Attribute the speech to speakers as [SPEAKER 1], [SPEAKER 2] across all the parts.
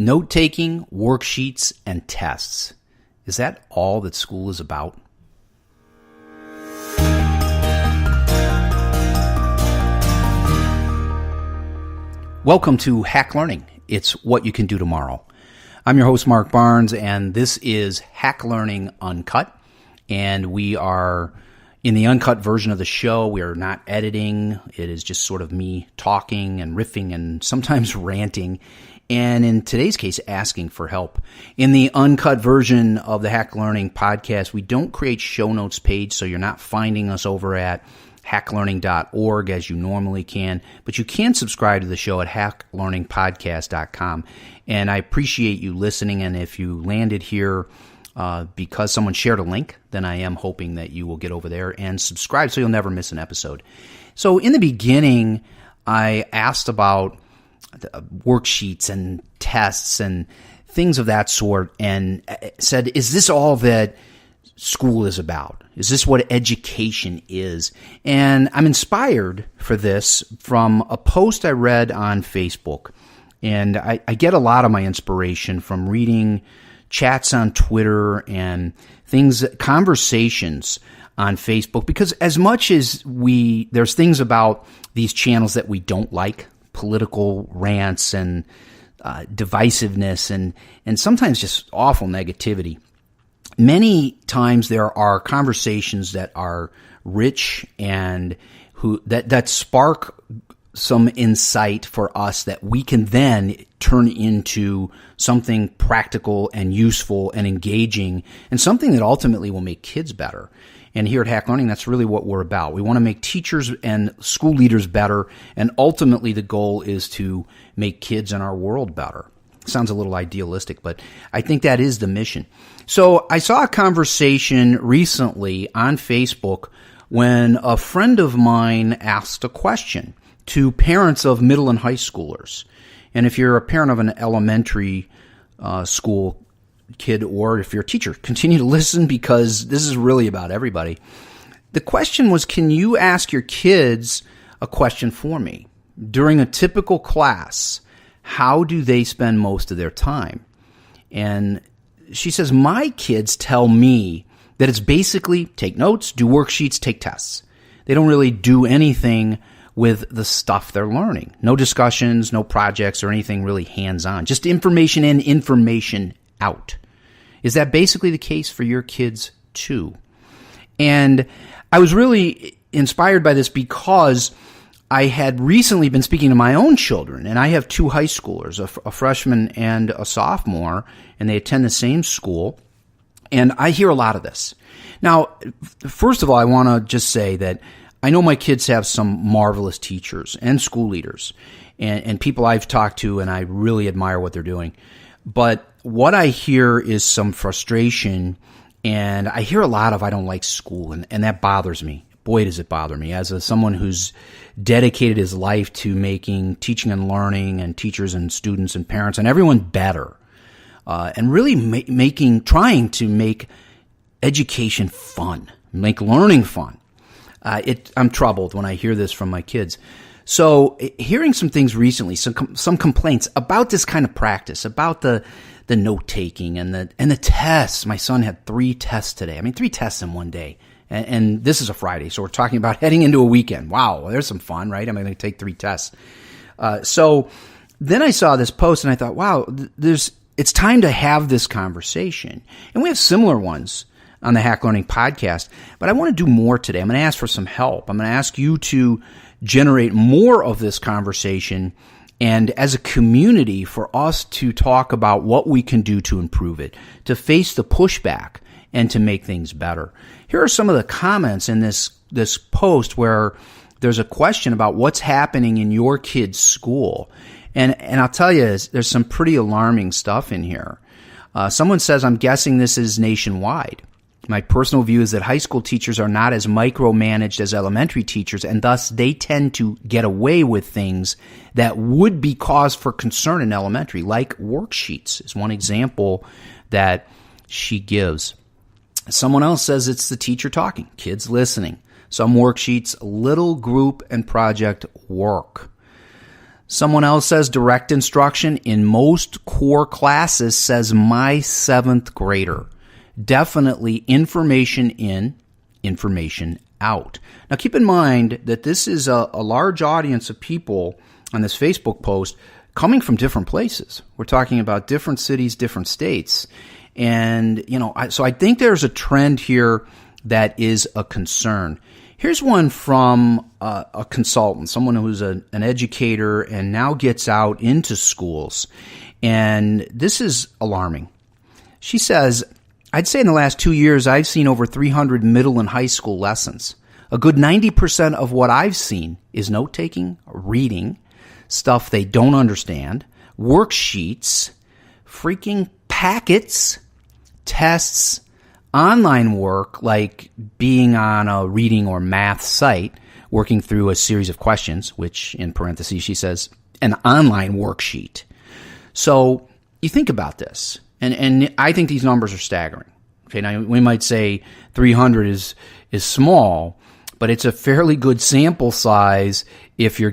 [SPEAKER 1] Note-taking, worksheets, and tests. Is that all that school is about? Welcome to Hack Learning. It's what you can do tomorrow. I'm your host, Mark Barnes, and this is Hack Learning Uncut. And we are in the uncut version of the show. We are not editing. It is just sort of me talking and riffing and sometimes ranting. And in today's case, asking for help. In the uncut version of the Hack Learning podcast, we don't create show notes page, so you're not finding us over at hacklearning.org as you normally can, but you can subscribe to the show at hacklearningpodcast.com. And I appreciate you listening, and if you landed here because someone shared a link, then I am hoping that you will get over there and subscribe so you'll never miss an episode. So in the beginning, I asked about worksheets and tests and things of that sort, and said, is this all that school is about? Is this what education is? And I'm inspired for this from a post I read on Facebook. And I get a lot of my inspiration from reading chats on Twitter and conversations on Facebook, because as much as there's things about these channels that we don't like, political rants and divisiveness and sometimes just awful negativity. Many times there are conversations that are rich and that spark some insight for us that we can then turn into something practical and useful and engaging, and something that ultimately will make kids better. And here at Hack Learning, that's really what we're about. We want to make teachers and school leaders better, and ultimately the goal is to make kids in our world better. Sounds a little idealistic, but I think that is the mission. So I saw a conversation recently on Facebook when a friend of mine asked a question to parents of middle and high schoolers. And if you're a parent of an elementary school kid, or if you're a teacher, continue to listen, because this is really about everybody. The question was, can you ask your kids a question for me? During a typical class, how do they spend most of their time? And she says, my kids tell me that it's basically take notes, do worksheets, take tests. They don't really do anything with the stuff they're learning. No discussions, no projects, or anything really hands-on. Just information in, information out. Is that basically the case for your kids too? And I was really inspired by this because I had recently been speaking to my own children, and I have two high schoolers, a freshman and a sophomore, and they attend the same school, and I hear a lot of this. Now, first of all, I want to just say that I know my kids have some marvelous teachers and school leaders and people I've talked to, and I really admire what they're doing. But what I hear is some frustration, and I hear a lot of I don't like school, and that bothers me. Boy, does it bother me. As someone who's dedicated his life to making teaching and learning and teachers and students and parents and everyone better, and really trying to make education fun, make learning fun. I'm troubled when I hear this from my kids. So hearing some things recently, some complaints about this kind of practice, about the note-taking and the tests. My son had 3 tests today. 3 tests in one day. And this is a Friday, so we're talking about heading into a weekend. Wow, there's some fun, right? I'm going to take 3 tests. So then I saw this post, and I thought, wow, it's time to have this conversation. And we have similar ones on the Hack Learning podcast, but I want to do more today. I'm going to ask for some help. I'm going to ask you to generate more of this conversation, and as a community, for us to talk about what we can do to improve it, to face the pushback, and to make things better. Here are some of the comments in this post where there's a question about what's happening in your kid's school. And I'll tell you, there's some pretty alarming stuff in here. Someone says, I'm guessing this is nationwide. My personal view is that high school teachers are not as micromanaged as elementary teachers, and thus they tend to get away with things that would be cause for concern in elementary, like worksheets is one example that she gives. Someone else says it's the teacher talking, kids listening. Some worksheets, little group and project work. Someone else says direct instruction in most core classes, says my 7th grader. Definitely information in, information out. Now keep in mind that this is a large audience of people on this Facebook post coming from different places. We're talking about different cities, different states. And, so I think there's a trend here that is a concern. Here's one from a consultant, someone who's an educator and now gets out into schools. And this is alarming. She says, I'd say in the last 2 years, I've seen over 300 middle and high school lessons. A good 90% of what I've seen is note-taking, reading, stuff they don't understand, worksheets, freaking packets, tests, online work like being on a reading or math site, working through a series of questions, which in parentheses she says, an online worksheet. So you think about this, and I think these numbers are staggering. Okay, now we might say 300 is small, but it's a fairly good sample size if you're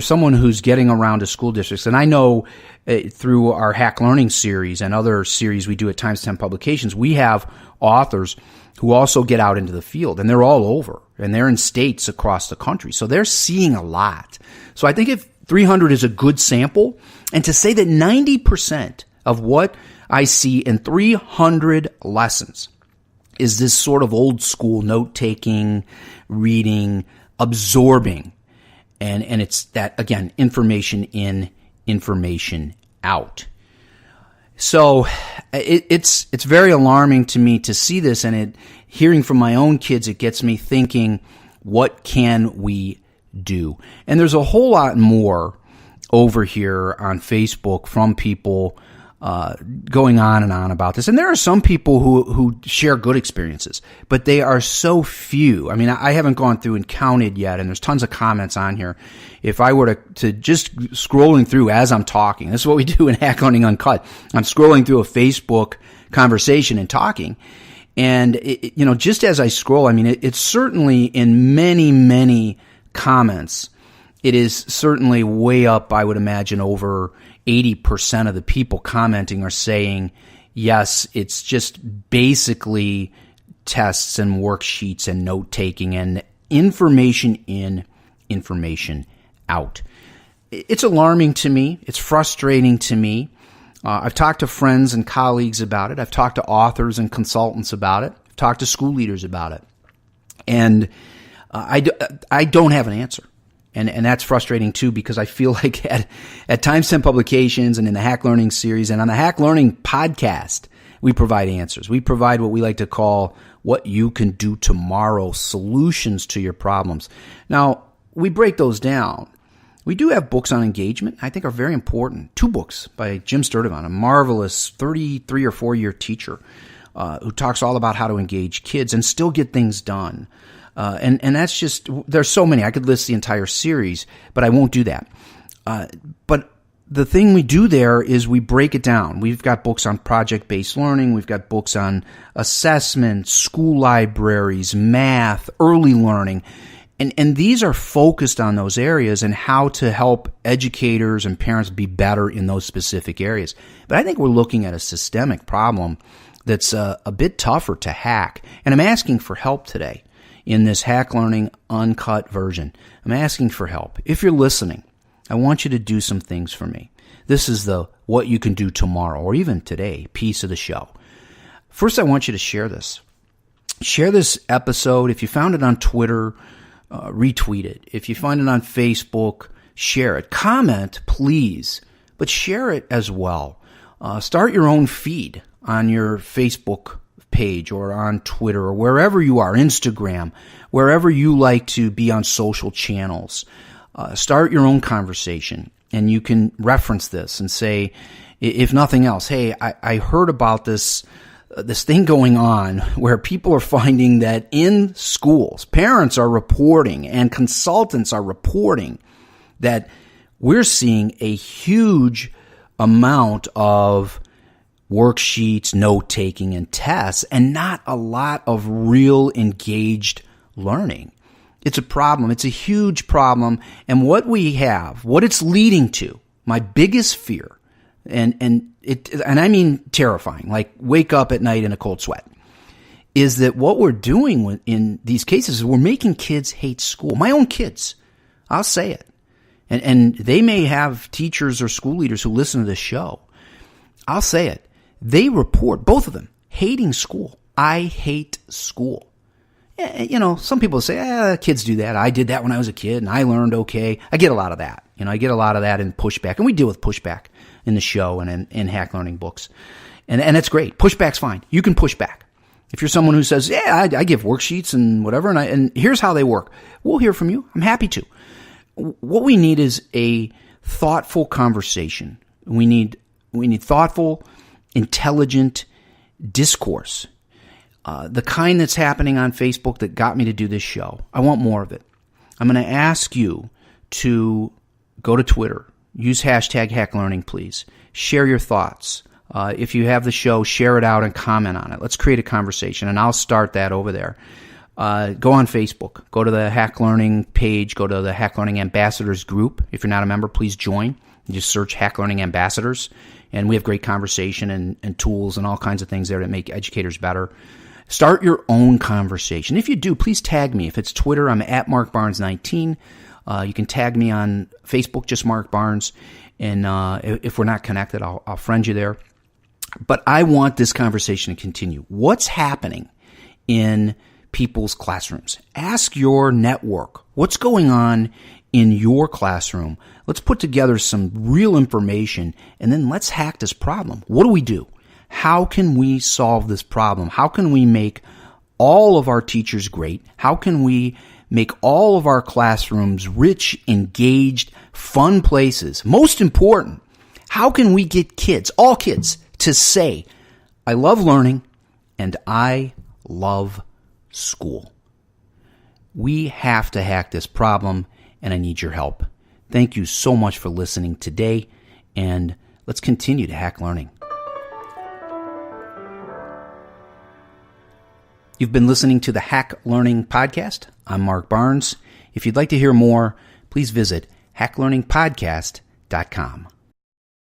[SPEAKER 1] someone who's getting around to school districts. And I know through our Hack Learning series and other series we do at Times 10 Publications, we have authors who also get out into the field, and they're all over, and they're in states across the country. So they're seeing a lot. So I think if 300 is a good sample, and to say that 90% of what I see in 300 lessons is this sort of old school note-taking, reading, absorbing, and it's that, again, information in, information out. So it's very alarming to me to see this, and hearing from my own kids, it gets me thinking, what can we do? And there's a whole lot more over here on Facebook from people going on and on about this. And there are some people who share good experiences, but they are so few. I mean, I haven't gone through and counted yet, and there's tons of comments on here. If I were to just scrolling through as I'm talking, this is what we do in Hack Learning Uncut. I'm scrolling through a Facebook conversation and talking. And, just as I scroll, I mean, it's certainly in many, many comments, it is certainly way up, I would imagine, over 80% of the people commenting are saying, yes, it's just basically tests and worksheets and note-taking and information in, information out. It's alarming to me. It's frustrating to me. I've talked to friends and colleagues about it. I've talked to authors and consultants about it. I've talked to school leaders about it. And I don't have an answer. And that's frustrating too, because I feel like at Times 10 Publications and in the Hack Learning series and on the Hack Learning podcast, we provide answers. We provide what we like to call what you can do tomorrow, solutions to your problems. Now, we break those down. We do have books on engagement I think are very important. 2 books by Jim Sturdivant, a marvelous 33 or 4-year teacher who talks all about how to engage kids and still get things done. And that's just, there's so many. I could list the entire series, but I won't do that. But the thing we do there is we break it down. We've got books on project-based learning. We've got books on assessment, school libraries, math, early learning. And these are focused on those areas and how to help educators and parents be better in those specific areas. But I think we're looking at a systemic problem that's a bit tougher to hack. And I'm asking for help today. In this Hack Learning Uncut version, I'm asking for help. If you're listening, I want you to do some things for me. This is the what you can do tomorrow or even today piece of the show. First, I want you to share this. Share this episode. If you found it on Twitter, retweet it. If you find it on Facebook, share it. Comment, please, but share it as well. Start your own feed on your Facebook page or on Twitter or wherever you are, Instagram, wherever you like to be on social channels. Start your own conversation, and you can reference this and say, if nothing else, hey, I heard about this thing going on where people are finding that in schools, parents are reporting and consultants are reporting that we're seeing a huge amount of worksheets, note-taking, and tests, and not a lot of real engaged learning. It's a problem. It's a huge problem. And what it's leading to, my biggest fear, and I mean terrifying, like wake up at night in a cold sweat, is that what we're doing in these cases is we're making kids hate school. My own kids, I'll say it. And they may have teachers or school leaders who listen to this show. I'll say it. They report, both of them, hating school. I hate school. Some people say, kids do that. I did that when I was a kid and I learned okay. I get a lot of that. I get a lot of that in pushback. And we deal with pushback in the show and in Hack Learning books. And it's great. Pushback's fine. You can push back. If you're someone who says, I give worksheets and whatever, and here's how they work, we'll hear from you. I'm happy to. What we need is a thoughtful conversation. We need thoughtful, intelligent discourse. The kind that's happening on Facebook that got me to do this show. I want more of it. I'm going to ask you to go to Twitter. Use hashtag HackLearning, please. Share your thoughts. If you have the show, share it out and comment on it. Let's create a conversation, and I'll start that over there. Go on Facebook. Go to the Hack Learning page. Go to the Hack Learning Ambassadors group. If you're not a member, please join. You just search Hack Learning Ambassadors, and we have great conversation and tools and all kinds of things there that make educators better. Start your own conversation. If you do, please tag me. If it's Twitter, I'm at MarkBarnes19. You can tag me on Facebook, just Mark Barnes. And if we're not connected, I'll friend you there. But I want this conversation to continue. What's happening in people's classrooms? Ask your network. What's going on in your classroom? Let's put together some real information, and then let's hack this problem. What do we do? How can we solve this problem? How can we make all of our teachers great? How can we make all of our classrooms rich, engaged, fun places? Most important, how can we get kids, all kids, to say, I love learning and I love school? We have to hack this problem, and I need your help. Thank you so much for listening today, and let's continue to hack learning. You've been listening to the Hack Learning Podcast. I'm Mark Barnes. If you'd like to hear more, please visit hacklearningpodcast.com.